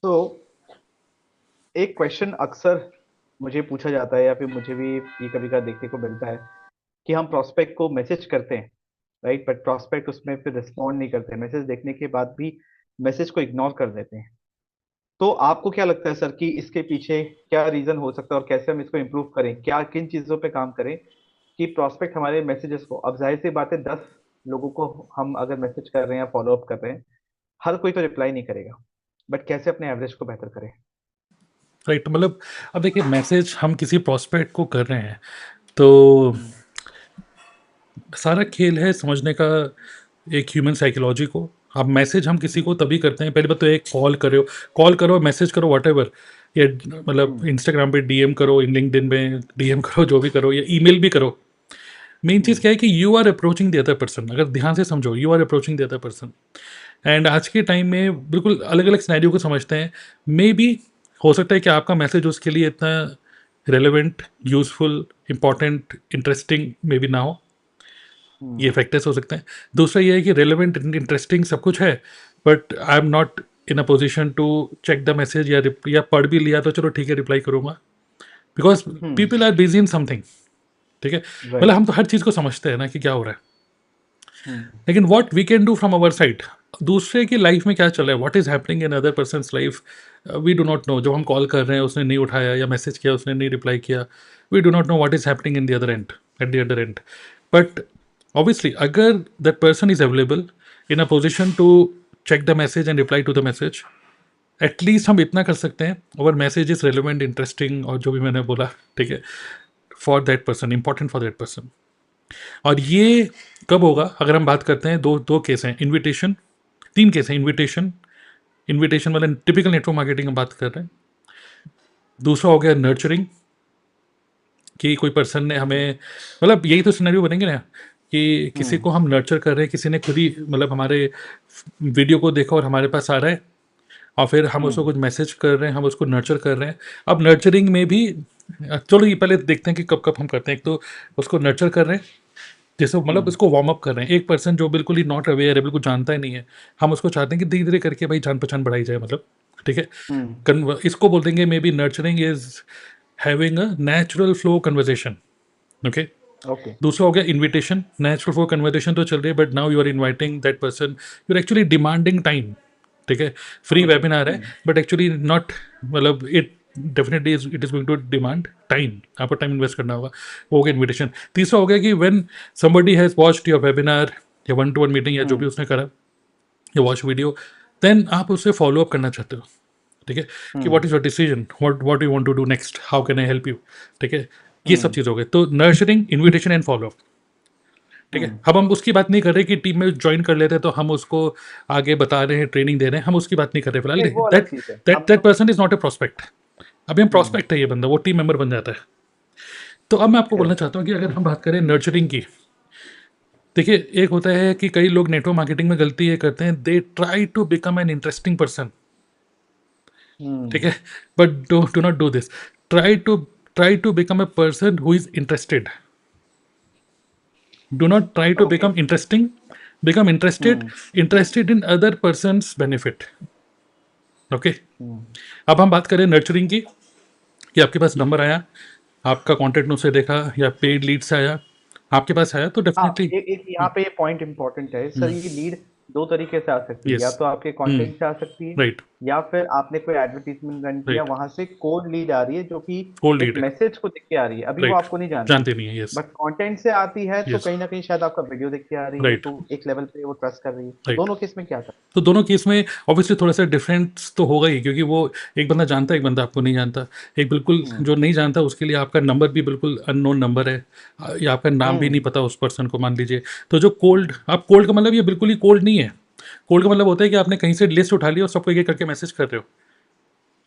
तो एक क्वेश्चन अक्सर मुझे पूछा जाता है या फिर मुझे भी ये कभी कभी देखने को मिलता है कि हम प्रोस्पेक्ट को मैसेज करते हैं, राइट, बट प्रोस्पेक्ट उसमें फिर रिस्पॉन्ड नहीं करते, मैसेज देखने के बाद भी मैसेज को इग्नोर कर देते हैं। तो आपको क्या लगता है सर कि इसके पीछे क्या रीजन हो सकता है और कैसे हम इसको इम्प्रूव करें, क्या किन चीजों पे काम करें कि प्रोस्पेक्ट हमारे मैसेजेस को, अब जाहिर सी बात है 10 लोगों को हम अगर मैसेज कर रहे हैं या फॉलो अप कर रहे हैं, हर कोई तो रिप्लाई नहीं करेगा, बट कैसे अपने एवरेज को बेहतर करें। राइट, मतलब अब देखिए, मैसेज हम किसी प्रोस्पेक्ट को कर रहे हैं तो हम्म। सारा खेल है समझने का एक ह्यूमन साइकोलॉजी को। अब मैसेज हम किसी को तभी करते हैं, पहली बात तो एक कॉल करो, मैसेज करो, वट एवर, या मतलब हम्म। इंस्टाग्राम पे डीएम करो, लिंक्डइन में डीएम करो, जो भी करो, या ईमेल भी करो। मेन चीज़ हम्म। क्या है कि you are approaching the other person. अगर ध्यान से समझो, you are approaching the other person. And आज के टाइम में बिल्कुल अलग अलग सिनेरियो को समझते हैं। मे बी हो सकता है कि आपका मैसेज उसके लिए इतना relevant, useful, important, interesting may be ना हो। हम्म। ये फैक्टर्स हो सकते हैं। दूसरा ये है कि रेलेवेंट, इंटरेस्टिंग सब कुछ है, but I am not in a position to check the message, या पढ़ भी लिया तो चलो ठीक है, रिप्लाई करूँगा, because hmm. People are busy in something. ठीक है, मतलब राइट। हम तो हर चीज़ को समझते हैं ना कि क्या हो रहा है, हम्म। लेकिन what we can do from our side, दूसरे की लाइफ में क्या चल रहा है, what is happening in other person life, we do not know. जब हम कॉल कर रहे हैं उसने नहीं उठाया, या मैसेज किया उसने नहीं रिप्लाई किया, we do not know what is happening in the other end, at the other end. But obviously अगर that person is available in a position to check the message and reply to the message, at least हम इतना कर सकते हैं, our message is relevant, interesting, और जो भी मैंने बोला, ठीक है, for that person, important for that person। और ये कब होगा? अगर हम बात करते हैं, दो दो केस हैं, इनविटेशन, तीन केस हैं। इनविटेशन, इनविटेशन वाले टिपिकल नेटवर्क मार्केटिंग हम बात कर रहे हैं। दूसरा हो गया नर्चरिंग, कि कोई पर्सन ने हमें, मतलब यही तो सिनेरियो बनेंगे ना, कि किसी हम्म। को हम नर्चर कर रहे हैं, किसी ने खुद ही मतलब हमारे वीडियो को देखा और हमारे पास आ रहा है, और फिर हम उसको हम्म। कुछ मैसेज कर रहे हैं, हम उसको नर्चर कर रहे हैं। अब नर्चरिंग में भी चलो ये पहले देखते हैं कि कब कब हम करते हैं। एक तो उसको नर्चर कर रहे हैं, जैसे मतलब हम्म। उसको वार्म अप कर रहे हैं। एक पर्सन जो बिल्कुल ही नॉट अवेयर है, बिल्कुल जानता ही नहीं है, हम उसको चाहते हैं कि धीरे धीरे करके भाई जान पहचान बढ़ाई जाए, मतलब ठीक है। हम्म। इसको बोल देंगे may be nurturing is having a natural flow conversation. Okay. Okay. दूसरा हो गया इनविटेशन, नेचुरल फ्लो कन्वर्जेशन तो चल रही है, but now you are inviting that person, you are actually demanding time. ठीक है, फ्री हम्म। वेबिनार है, हम्म। बट एक्चुअली नॉट, मतलब it definitely it is going to demand time, आपको time invest करना होगा। वो हो गया इन्विटेशन। तीसरा हो गया कि when somebody has watched your webinar या वन टू वन मीटिंग या जो भी हम्म। उसने करा, या वॉच वीडियो, देन आप उससे फॉलो अप करना चाहते हो। ठीक है, कि हम्म। What is your decision, what you want to do next, how can I help you. ठीक है, ये सब हम्म। चीज़ हो गई। तो nurturing, invitation and follow up. ठीक है, हम्म। अब हम उसकी बात नहीं कर रहे कि टीम में ज्वाइन कर लेते हैं तो हम उसको आगे बता रहे हैं, ट्रेनिंग दे रहे हैं, हम उसकी बात नहीं कर रहे फिलहाल। नहीं, वो अलग दैट चीज है दैट हम दैट तो। Person is not a prospect. अभी हम हम्म। प्रोस्पेक्ट है, ये बंदा वो टीम मेंबर बन जाता है। तो अब मैं आपको बोलना करेक्ट। चाहता हूँ कि अगर हम बात करें नर्चरिंग की, देखिए एक होता है कि कई लोग नेटवर्क मार्केटिंग में गलती ये करते हैं, they try to become an interesting person. ठीक हम्म। है, but do not do this. Try to try to become a person who is interested. Do not try to okay. become interesting, become interested, hmm. interested in other person's benefit। Okay. हम्म। अब हम बात करें nurturing की, कि आपके पास number आया, आपका कॉन्टेक्ट उससे देखा, या पेड लीड से आया, आपके पास आया तो हाँ, डेफिनेटली। एक यहाँ पे ये पॉइंट इंपॉर्टेंट है सर, ये लीड दो तरीके से आ सकती है, यस। या तो आपके कंटेंट से आ सकती है, राइट। या फिर आपने कोई एडवर्टीजमेंट रन किया राइट। वहां से कोल्ड लीड आ रही है जो कि कोल्ड एक लीड है। मैसेज को देख के आ रही है, अभी वो राइट। आपको नहीं जानती, जानते नहीं है। यस। बट कंटेंट से आती है तो यस। कहीं ना कहीं शायद आपका वीडियो देख के आ रही है, राइट। तो एक लेवल पे वो ट्रस्ट कर रही है। राइट। दोनों केस में क्या था। तो दोनों केस में ऑब्वियसली थोड़ा सा डिफरेंस तो होगा ही, क्योंकि वो एक बंदा जानता है, एक बंदा आपको नहीं जानता। एक बिल्कुल हम्म। जो नहीं जानता उसके लिए आपका नंबर भी बिल्कुल अननोन नंबर है, या आपका नाम भी हम्म। नहीं पता उस पर्सन को, मान लीजिए। तो जो कोल्ड, आप कोल्ड का मतलब ये बिल्कुल ही कोल्ड नहीं है। कोल्ड का मतलब होता है कि आपने कहीं से लिस्ट उठा ली और सबको एक करके मैसेज कर रहे हो,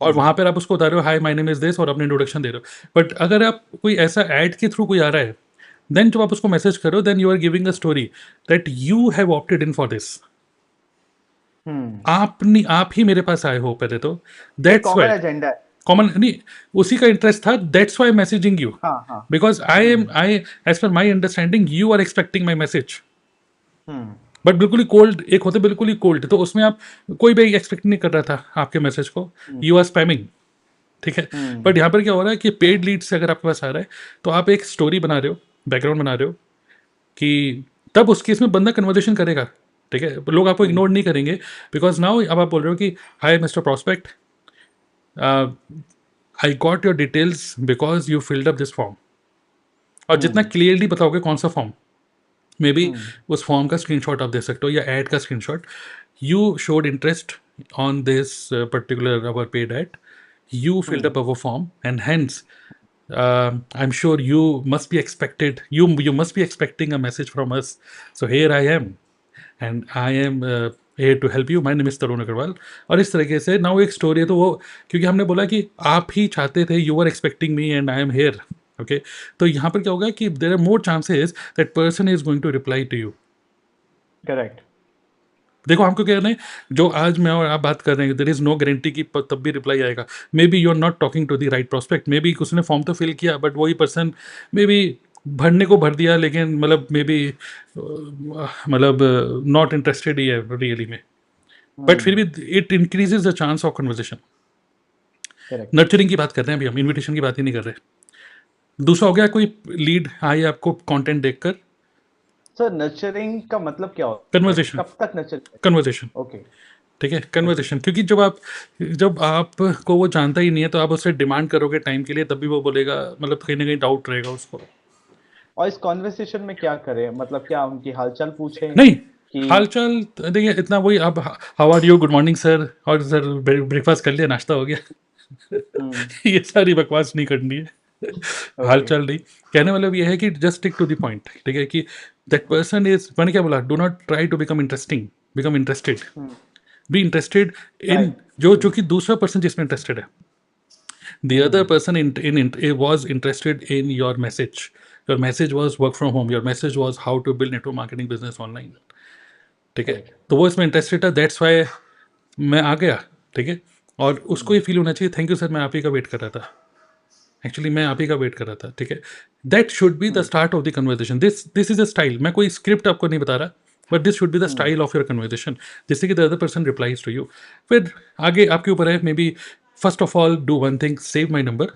और हम्म। वहाँ पर आप उसको बता रहे हो hi my name is this, और अपने इंट्रोडक्शन दे रहे हो। बट अगर आप कोई ऐसा ऐड के थ्रू कोई आ रहा है, देन जब आप उसको मैसेज करो, then you are giving a story that you have opted in for this. हम्म। आप ही मेरे पास आए हो पहले तो, एक दैट्स कॉमन वाई। एजेंडा है। कॉमन नहीं, उसी का इंटरेस्ट था, दैट्स वाई मैसेजिंग यू, हाँ हाँ। Because I am hmm. I as per my understanding you are expecting my message. Hmm. But बिल्कुल ही कोल्ड, एक होते बिल्कुल ही कोल्ड, तो उसमें आप कोई भी एक्सपेक्ट नहीं कर रहा था आपके मैसेज को, हम्म। यू आर स्पैमिंग, ठीक है। हम्म। बट यहाँ पर क्या हो रहा है कि पेड लीड से अगर आपके पास आ रहा है, तो आप एक स्टोरी बना रहे हो, बैकग्राउंड बना रहे हो, कि तब उस केस में बंदा कन्वर्जेशन करेगा, ठीक है, लोग आपको हम्म। इग्नोर नहीं करेंगे। बिकॉज नाउ अब आप बोल रहे हो कि हाय mister prospect, I got your details because you filled up this form, और जितना हम्म। क्लियरली बताओगे कौन सा फॉर्म, मे बी हम्म। उस फॉर्म का स्क्रीनशॉट आप दे सकते हो या एड का screenshot, you showed interest on this particular our paid ad, you filled hmm. up our form, and hence I'm sure you must be expected, you must be expecting a message from us, so here I am, and I am here to help you, my name is Tarun Agarwal। और इस तरीके से ना वो एक story है, तो वो क्योंकि हमने बोला कि आप ही चाहते थे, you are expecting me and I am here, okay, तो यहाँ पर क्या होगा कि there are more chances that person is going to reply to you. Correct. देखो हमको क्या है, जो आज मैं और आप बात कर रहे हैं, देर इज नो गारंटी कि तब भी रिप्लाई आएगा। Maybe you are not talking to the right prospect, maybe उसने फॉर्म तो फिल किया बट वही पर्सन मे बी भरने को भर दिया, लेकिन मतलब मे बी मतलब नॉट इंटरेस्टेड ही है रियली में, बट फिर हम्म। भी it increases the chance of conversation. Correct. Nurturing की बात कर रहे हैं अभी हम, इन्विटेशन की बात ही नहीं कर रहे। दूसरा हो गया, कोई लीड आई आपको कंटेंट देखकर, सर नर्चरिंग का मतलब क्या होता है, कन्वर्जेशन, कब तक नर्चर? Conversation, okay. ठीक है, ओके। कन्वर्सेशन, क्योंकि जब आपको वो जानता ही नहीं है, तो आप उससे डिमांड करोगे टाइम के लिए, तब भी वो बोलेगा, मतलब कहीं ना कहीं डाउट रहेगा उसको। और इस कॉन्वर्सेशन में क्या करें, मतलब क्या उनकी हालचाल पूछें नहीं, कि? हालचाल देखिए इतना वही, आप how are you, good morning sir, और सर ब्रेकफास्ट कर लिया, नाश्ता हो गया, हम्म। ये सारी बकवास नहीं करनी है। ओके। हालचाल नहीं, कहने वाला ये है कि just stick to the point, ठीक है, कि दैट पर्सन इज, मैंने क्या बोला, do not try to become interesting, become interested, hmm. Be interested in, right. जो कि दूसरा पर्सन जिसमें इंटरेस्टेड है, the other hmm. person was interested in your message, your message was work from home, your message was how to build network marketing business online, ठीक है, correct. तो वो इसमें इंटरेस्टेड था, दैट्स वाई मैं आ गया, ठीक है, और उसको ये फील होना चाहिए, थैंक यू सर, मैं आप ही का वेट कर रहा था, एक्चुअली मैं आप ही का वेट कर रहा था, ठीक है, that should be the hmm. Start of the conversation, this is a style, मैं कोई स्क्रिप्ट आपको नहीं बता रहा, but this should be the hmm. Style of your conversation, जिससे कि the other person replies to you. फिर आगे आपके ऊपर है, maybe first of all do one thing, save my number,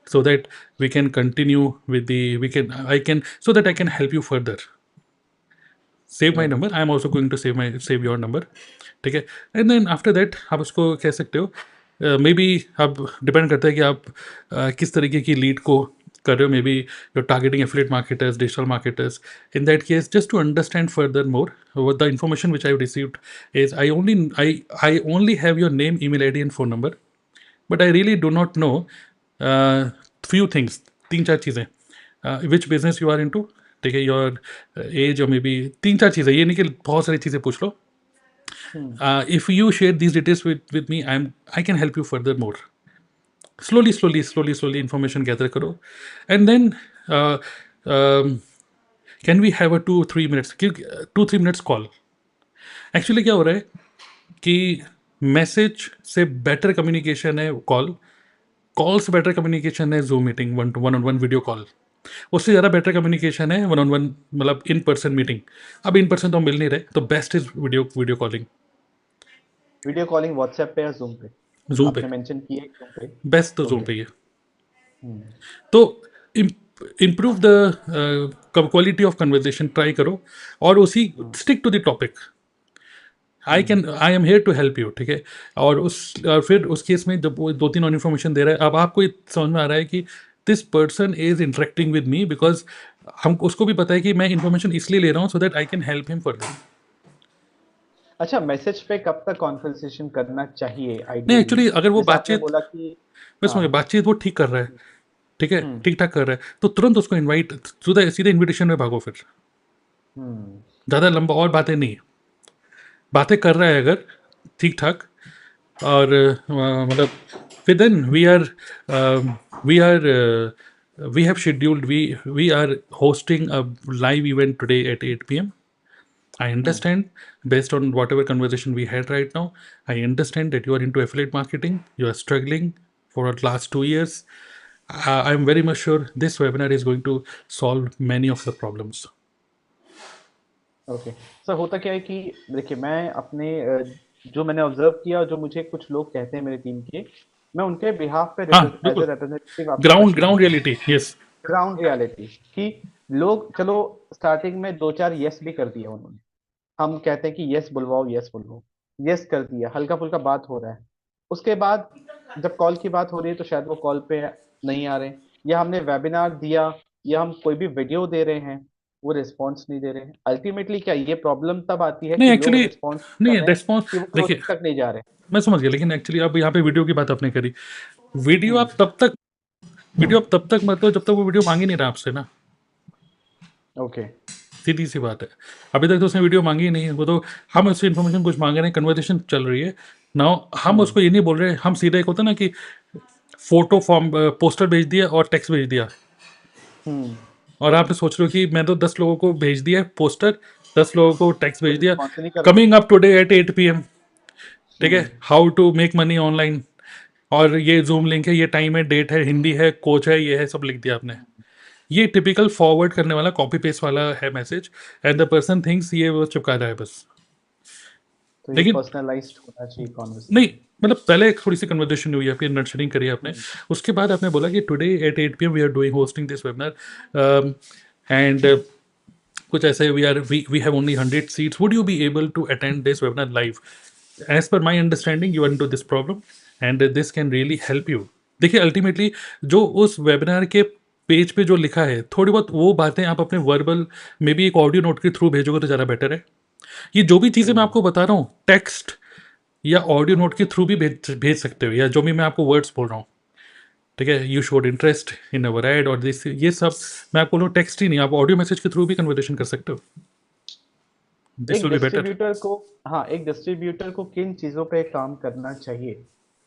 so that we can continue with the we can I can so that I can help you further, save my right. number, I am also going to save your number, ठीक है, and then after that आप उसको कह सकते हो, may be अब depend करता है कि आप किस तरीके की लीड को कर रहे हो, may be you're targeting affiliate marketers, digital marketers, in that case just to understand further more, what the information which I've received is, I only have your name, email ID and phone number, but I really do not know few things, तीन चार चीज़ें, which business you are in to, ठीक है, your age, और may be तीन चार चीज़ें, ये नहीं कि बहुत सारी चीज़ें पूछ लो, हम्म। if you share these details with me, I can help you further more, slowly information gather करो, and then uh, um, can we have a 2-3 minutes, 2-3 minutes call, actually क्या हो रहा है कि मैसेज से बेटर कम्युनिकेशन है call, call से better communication है zoom meeting, one two one on one video call, उससे ज़्यादा बेटर कम्युनिकेशन है वन ऑन वन, मतलब इन पर्सन मीटिंग, अब इन पर्सन तो हम मिल नहीं रहे, तो best is video calling, video calling WhatsApp पे या जूम पे? जूम पे, आपने मेंशन किया है जूम पे। बेस्ट तो जूम ओके। पे ही है। हम्म। तो improve the quality of conversation try करो, और उसी हम्म। स्टिक टू द टॉपिक, हम्म। I am here to help you, ठीक है, और फिर उस केस में जब वो दो तीन और इन्फॉर्मेशन दे रहा है, अब आपको ये समझ में आ रहा है कि this person is interacting with me, because हम उसको भी पता है कि मैं इन्फॉर्मेशन इसलिए ले रहा हूँ सो that I can help him further. अच्छा, मैसेज पे कब तक कॉन्वर्सेशन करना चाहिए नहीं, आइडियली? एक्चुअली अगर वो जैसे आपने बातचीत, बोला कि मैं हाँ। समझ, बातचीत वो ठीक कर रहा है, ठीक है, हम्म। ठीक ठाक कर रहा है, तो तुरंत उसको इनवाइट, सीधे सीधे इन्विटेशन में भागो, फिर हम्म। ज़्यादा लंबा और बातें नहीं, बातें कर रहा है अगर ठीक ठाक, और मतलब फिर then we are we have scheduled, we are hosting a live event today at 8 p.m. I hmm. understand, based on whatever conversation we had right now, I understand that you are into affiliate marketing, you are struggling for the last 2 years. I'm very much sure this webinar is going to solve many of the problems. Okay sir, होता क्या है कि देखिए मैं अपने जो मैंने observe किया, जो मुझे कुछ लोग कहते हैं मेरी टीम के, मैं उनके बिहाफ पे हाँ एज ए बिल्कुल, रिप्रेजेंटेटिव आपसे ग्राउंड क्वेश्चन ग्राउंड पूछना रियलिटी, चाहूँ। यस। ग्राउंड रियलिटी कि लोग चलो स्टार्टिंग में दो चार यस भी कर दिया उन्होंने, हम कहते हैं कि यस बुलवाओ, यस बुलवाओ, यस कर दिया, हल्का फुल्का बात हो रहा है। उसके बाद जब कॉल की बात हो रही है तो शायद वो कॉल पे नहीं आ रहे, या हमने वेबिनार दिया, या हम कोई भी वीडियो दे रहे हैं, वो रिस्पॉन्स नहीं दे रहे हैं। अल्टीमेटली क्या ये प्रॉब्लम तब आती है नहीं कि लोग एक्चुअली, रिस्पॉन्स नहीं कर रहे हैं रेस्पॉन्स, कि वो देखिए क्लोजिंग तक नहीं जा रहे। मैं समझ गया, लेकिन एक्चुअली अब यहाँ पे वीडियो की बात आपने करी। वीडियो हम्म। आप तब तक वीडियो आप तब तक मतलब जब तक वो वीडियो मांगी नहीं रहा आपसे ना, ओके। सीधी सी बात है। अभी तक तो उसने वीडियो मांगी ही नहीं है, वो तो हम उससे इन्फॉर्मेशन कुछ मांग रहे हैं, कन्वर्सेशन चल रही है ना। हम हम्म। उसको ये नहीं बोल रहे, हम सीधा एक होता है ना कि फोटो फॉर्म पोस्टर भेज दिया और टेक्स्ट भेज दिया, हम्म। और आपने सोच रहे हो कि मैं तो 10 लोगों को भेज दिया पोस्टर, 10 लोगों को टेक्स्ट कोई भेज दिया, रिस्पॉन्स नहीं कर रहा। Coming up today at 8 PM, ठीक है, हम्म। How to make money online, और ये जूम लिंक है, ये टाइम है, डेट है, हिंदी है, कोच है, ये है, सब लिख दिया आपने। ये टिपिकल फॉरवर्ड करने वाला कॉपी पेस्ट वाला है message, and the person thinks ये वो चिपका रहा है बस। तो ये लेकिन पर्सनलाइज्ड होना चाहिए नहीं, कॉन्वर्सेशन। मतलब पहले एक थोड़ी सी कन्वर्सेशन हुई, आपकी नर्चरिंग करी आपने, उसके बाद आपने बोला कि today at 8 PM we are doing hosting this webinar, and कुछ ऐसे we have only 100 seats, would you be able to attend this webinar live, as per my understanding you are into this problem and this can really help you. देखिए ultimately जो उस webinar के page पे जो लिखा है, थोड़ी बहुत वो बातें आप अपने वर्बल में भी एक ऑडियो नोट के थ्रू भेजोगे तो ज़्यादा बेटर है। ये जो भी चीज़ें मैं हम्म। आपको बता रहा हूँ, टेक्स्ट या ऑडियो नोट के थ्रू भी भेज सकते हो, या जो भी मैं आपको वर्ड्स बोल रहा हूँ, ठीक है, you showed interest in our ad और दिस, ये सब मैं आपको बोलूँ टेक्स्ट ही नहीं, आप ऑडियो मैसेज के थ्रू भी कन्वर्सेशन कर सकते हो, दिस एक विल बी बेटर। डिस्ट्रीब्यूटर को, हाँ, एक डिस्ट्रीब्यूटर को किन चीजों पे काम करना चाहिए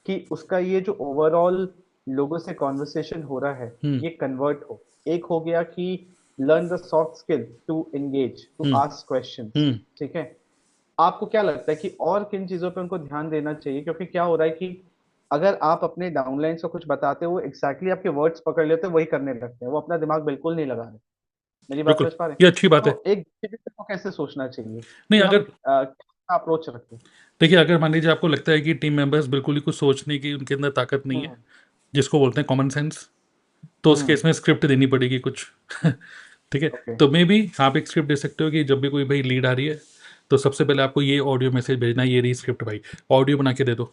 कि उसका ये जो ओवरऑल लोगों से कॉन्वर्सेशन हो रहा है हम्म। ये कन्वर्ट हो। एक हो गया कि learn the soft skill to engage, to हम्म। Ask questions. हम्म। ठीक है। आपको क्या लगता है कि और किन चीजों पे उनको ध्यान देना चाहिए? क्योंकि क्या हो रहा है कि अगर आप अपने डाउनलाइंस को कुछ बताते हो, एग्जैक्टली आपके वर्ड्स पकड़ लेते हैं, वही करने लगते हैं, वो अपना दिमाग बिल्कुल नहीं लगा रहे। मेरी बात बिल्कुल, समझ पा रहे हैं? ये अच्छी बात है। तो एक डिस्ट्रीब्यूटर को कैसे सोचना चाहिए नहीं कि हम अगर, क्या अप्रोच रखें? देखिए अगर मान लीजिए आपको लगता है कि टीम मेंबर्स बिल्कुल ही कुछ सोचने की उनके अंदर ताकत नहीं है, हम्म। जिसको बोलते हैं कॉमन सेंस, तो उस हम्म। केस में स्क्रिप्ट देनी पड़ेगी कुछ ठीक है। ओके। तो मे भी आप एक स्क्रिप्ट दे सकते हो कि जब भी कोई भाई लीड आ रही है, तो सबसे पहले आपको ये ऑडियो मैसेज भेजना है, ये रही स्क्रिप्ट भाई, ऑडियो बना के दे दो।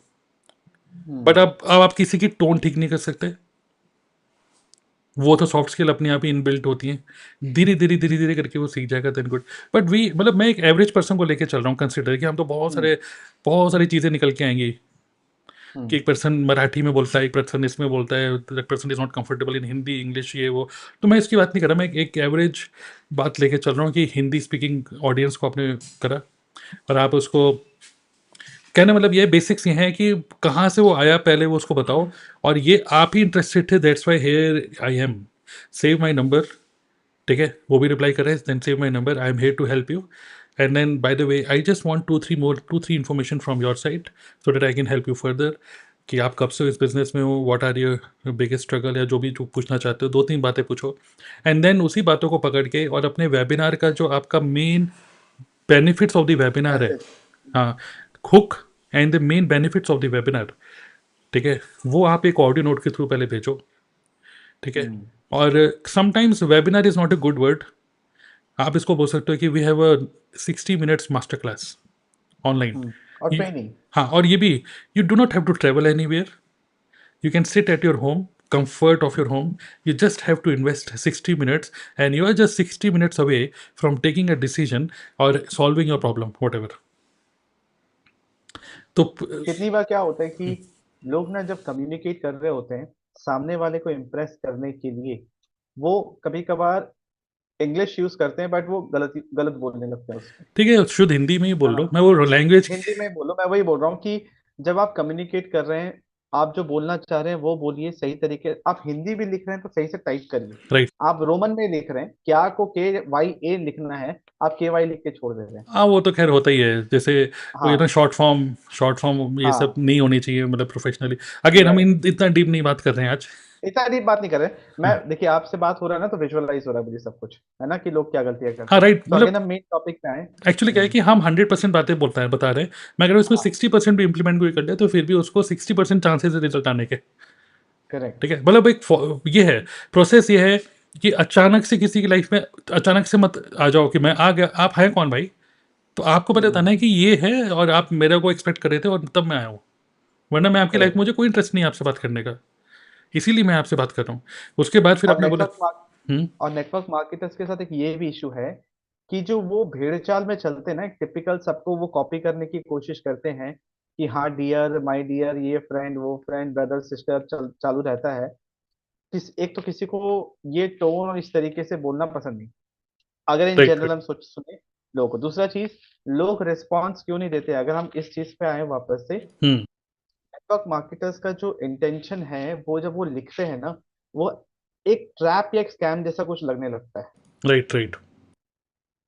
बट हम्म। अब आप किसी की टोन ठीक नहीं कर सकते, वो तो सॉफ्ट स्किल अपने आप ही इनबिल्ट होती हैं, धीरे धीरे धीरे धीरे करके वो सीख जाएगा, देन गुड। बट वी मतलब मैं एक एवरेज पर्सन को लेके चल रहा हूँ, कंसिडर कि हम तो हम्म। बहुत सारी चीज़ें निकल के आएंगी, कि हम्म। एक पर्सन मराठी में बोलता है, एक पर्सन इसमें बोलता है, एक person is not comfortable in Hindi English ये वो। तो मैं इसकी बात नहीं कर रहा, मैं एक एवरेज बात लेके चल रहा हूँ कि हिंदी स्पीकिंग ऑडियंस को आपने करा, और आप उसको कहने मतलब ये बेसिक्स ये हैं कि कहाँ से वो आया पहले वो उसको बताओ, और ये आप ही इंटरेस्टेड थे, that's why here I am, save my number, ठीक है, वो भी रिप्लाई कर रहे हैं, then save my number, I am here to help you, and then by the way I just want to three information from your side so that I can help you further, कि आप कब से इस business में हो, what are your biggest struggle, या जो भी जो पूछना चाहते हो, 2-3 बातें पूछो, एंड देन उसी बातों को पकड़ के और अपने वेबिनार का जो आपका main benefits of the webinar है, मैसेज। हाँ, hook and the main benefits of the webinar, ठीक है, वो आप एक ऑडियो नोट के थ्रू पहले भेजो, ठीक है। हम्म। और sometimes webinar is not a good word, आप इसको बोल सकते हो कि we have a 60 minutes master class online. और ट्रेनिंग। हाँ, और ये भी, you do not have to travel anywhere, you can sit at your home, comfort of your home, you just have to invest 60 minutes, and you are just 60 minutes away from taking a decision or solving your problem whatever। तो कितनी बार क्या होता है कि लोग ना जब communicate कर रहे होते हैं सामने वाले को इम्प्रेस करने के लिए, वो कभी कभार इंग्लिश यूज करते हैं, बट वो गलत गलत बोलने लगते हैं उसमें। ठीक है, शुद्ध हिंदी में ही बोल हाँ, लो, मैं वो लैंग्वेज। हिंदी में बोलो, मैं वही बोल रहा हूँ कि जब आप कम्युनिकेट कर रहे हैं, आप जो बोलना चाह रहे हैं वो बोलिए सही तरीके। आप हिंदी भी लिख रहे हैं तो सही से टाइप करिए। राइट। आप रोमन में लिख रहे हैं, क्या को के वाई ए लिखना है, आप के वाई लिख के छोड़ दे रहे हैं। हाँ वो तो खैर होता ही है, जैसे वो ये ना हाँ। शॉर्ट फॉर्म ये सब हाँ। नहीं होनी चाहिए, मतलब प्रोफेशनली। अगेन हम राइट। इतना डीप नहीं बात कर रहे हैं आज। इतना डीप बात नहीं कर रहे। मैं देखिए आपसे बात हो रहा है ना, तो विजुअलाइज हो रहा है मुझे सब कुछ, है ना, कि लोग क्या गलतियां हाँ करते हैं। राइट, तो अगेन मतलब हम मेन टॉपिक पे आए। एक्चुअली क्या है कि हम 100% बातें बता रहे हैं, मैं अगर उसमें हाँ 60% भी इंप्लीमेंट कोई कर ले तो फिर भी उसको 60% चांसेस है रिजल्ट आने के। करेक्ट। ठीक है, मतलब एक ये है प्रोसेस, ये है कि अचानक से किसी की लाइफ में अचानक से मत आ जाओ कि मैं आ गया, आप हैं कौन भाई? तो आपको पहले बताना है कि ये है, और आप मेरे को एक्सपेक्ट कर रहे थे और तब मैं आया हूँ, वरना मैं आपकी लाइफ में, करेक्ट। मुझे कोई इंटरेस्ट नहीं है आपसे बात करने का, इसीलिए मैं आपसे बात कर रहा हूँ। उसके बाद फिर और आपने बोला। हम्म। और नेटवर्क मार्केटर्स के साथ एक ये भी इशू है कि जो वो भेड़ चाल में चलते हैं ना, टिपिकल सबको वो कॉपी करने की कोशिश करते हैं कि हाँ डियर माय डियर, ये फ्रेंड वो फ्रेंड ब्रदर सिस्टर चालू रहता है। एक तो किसी को ये टोन और इस तरीके से बोलना पसंद नहीं, अगर इन राइट जनरल राइट। हम सोच सुने लोगों को। दूसरा चीज, लोग रिस्पॉन्स क्यों नहीं देते, अगर हम इस चीज पे आए वापस से। हम्म। नेटवर्क मार्केटर्स का जो इंटेंशन है, वो जब वो लिखते हैं ना, वो एक ट्रैप या एक स्कैम जैसा कुछ लगने लगता राइट राइट।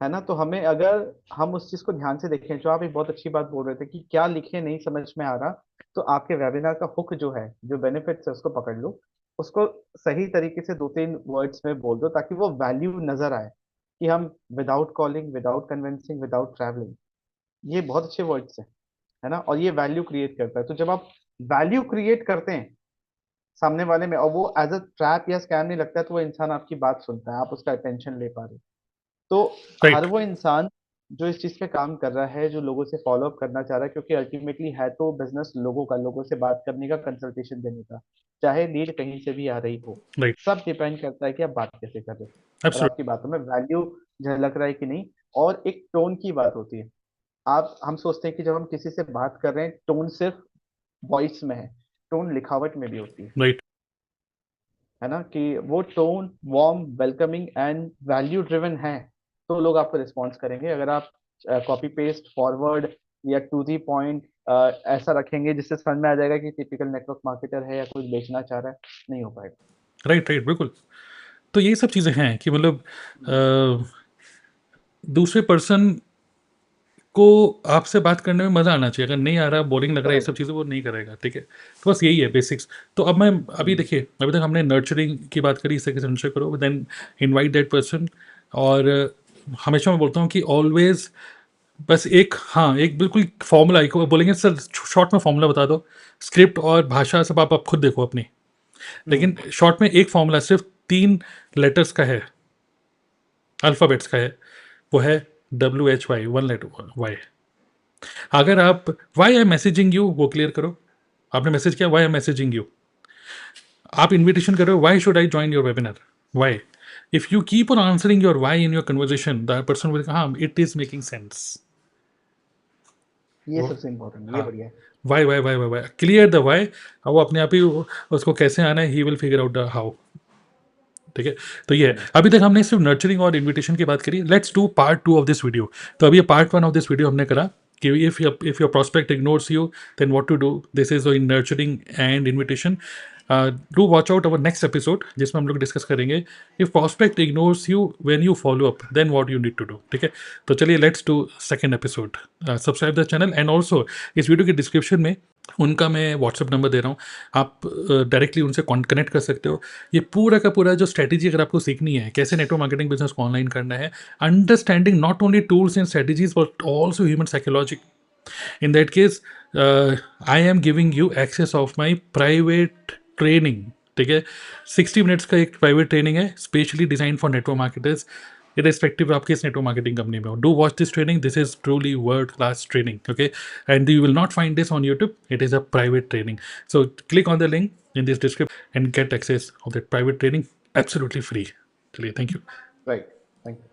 है ना। तो हमें, अगर हम उस चीज को ध्यान से देखें, जो आप एक बहुत अच्छी बात बोल रहे थे कि क्या लिखे नहीं समझ में आ रहा, तो आपके वेबिनार का हुक जो है, जो बेनिफिट्स है, उसको पकड़ लो, उसको सही तरीके से 2-3 वर्ड्स में बोल दो, ताकि वो वैल्यू नजर आए कि हम without calling, without convincing, without travelling, ये बहुत अच्छे वर्ड्स हैं, है ना। और ये वैल्यू क्रिएट करता है। तो जब आप वैल्यू क्रिएट करते हैं सामने वाले में, और वो एज अ ट्रैप या स्कैम नहीं लगता है, तो वो इंसान आपकी बात सुनता है, आप उसका अटेंशन ले पा रहे हो। तो हर राइट वो इंसान जो इस चीज पे काम कर रहा है, जो लोगों से फॉलो अप करना चाह रहा है, क्योंकि अल्टीमेटली है तो बिजनेस लोगों का, लोगों से बात करने का, कंसल्टेशन देने का, चाहे नीड कहीं से भी आ रही हो। राइट। सब डिपेंड करता है कि आप बात कैसे कर रहे हो, और एब्सोल्युटली। आपकी बातों में वैल्यू झलक रहा है कि नहीं। और एक टोन की बात होती है। आप हम सोचते हैं कि जब हम किसी से बात कर रहे हैं, टोन सिर्फ वॉइस में है, टोन लिखावट में भी होती राइट है ना, कि वो tone warm, welcoming and value driven है, तो लोग आपको रिस्पॉन्स करेंगे। अगर आप कॉपी पेस्ट फॉरवर्ड या टू दी पॉइंट ऐसा रखेंगे जिससे समझ में आ जाएगा कि टिपिकल नेटवर्क मार्केटर है या कुछ बेचना चाह रहा है, नहीं हो पाएगा। राइट राइट, बिल्कुल। तो यही सब चीज़ें हैं कि मतलब दूसरे पर्सन को आपसे बात करने में मज़ा आना चाहिए, अगर नहीं आ रहा, बोरिंग लग रहा है, ये करेक्ट। सब चीज़ें वो नहीं करेगा। ठीक है, तो बस यही है बेसिक्स। तो अब मैं, अभी देखिए, अभी तक हमने नर्चरिंग की बात करी, इस तरीके से नर्चर करो, देन इनवाइट दैट पर्सन। और हमेशा मैं बोलता हूँ कि ऑलवेज, बस एक, हाँ, एक बिल्कुल फॉर्मूला, एक बोलेंगे सर शॉर्ट में फॉर्मूला बता दो, स्क्रिप्ट और भाषा सब आप खुद देखो अपनी, लेकिन हम्म। शॉर्ट में एक फॉर्मूला सिर्फ 3 लेटर्स का है, अल्फ़ाबेट्स का है, वो है WHY, 1 लेटर वाई। अगर आप वाई आई मैसेजिंग यू वो क्लियर करो, आपने मैसेज किया वाई आई मैसेजिंग यू, आप इन्विटेशन कर रहे हो why should I join your webinar, why. If you keep on answering your why in your conversation, the person will, हाँ it is making sense. ये वो, सबसे इम्पोर्टेंट, ये हाँ, बढ़िया है। Why why why why why, clear the why, अब वो अपने आप ही उसको कैसे आना है, he will figure out the how. ठीक है, तो ये है। अभी तक हमने सिर्फ नर्चरिंग और इनविटेशन की बात करी, let's do part 2 of this video. तो अभी ये पार्ट 1 ऑफ दिस वीडियो हमने करा कि if your prospect ignores you, then what to do, this is in nurturing and invitation. Do watch out our next episode, जिसमें हम लोग discuss करेंगे if prospect ignores you when you follow up, then what you need to do. ठीक है, तो चलिए let's do second episode. Subscribe the channel, and also इस video के डिस्क्रिप्शन में उनका मैं व्हाट्सअप नंबर दे रहा हूँ, आप डायरेक्टली उनसे कनेक्ट कर सकते हो। ये पूरा का पूरा जो स्ट्रैटेजी अगर आपको सीखनी है, कैसे नेटवर्क मार्केटिंग बिजनेस को ऑनलाइन करना है, understanding not only tools and strategies but also human psychology, in that case I am giving you access of my private training. ठीक है, 60 मिनट्स का एक प्राइवेट ट्रेनिंग है, specially design for network marketers, irrespective आप किस नेटवर्क मार्केटिंग कंपनी में हो। Do watch this training, this is truly world class training, okay, and you will not find this on YouTube, it is a private training. So click on the link in this description and get access of that private training absolutely free. चलिए, thank you. Right. Thank you.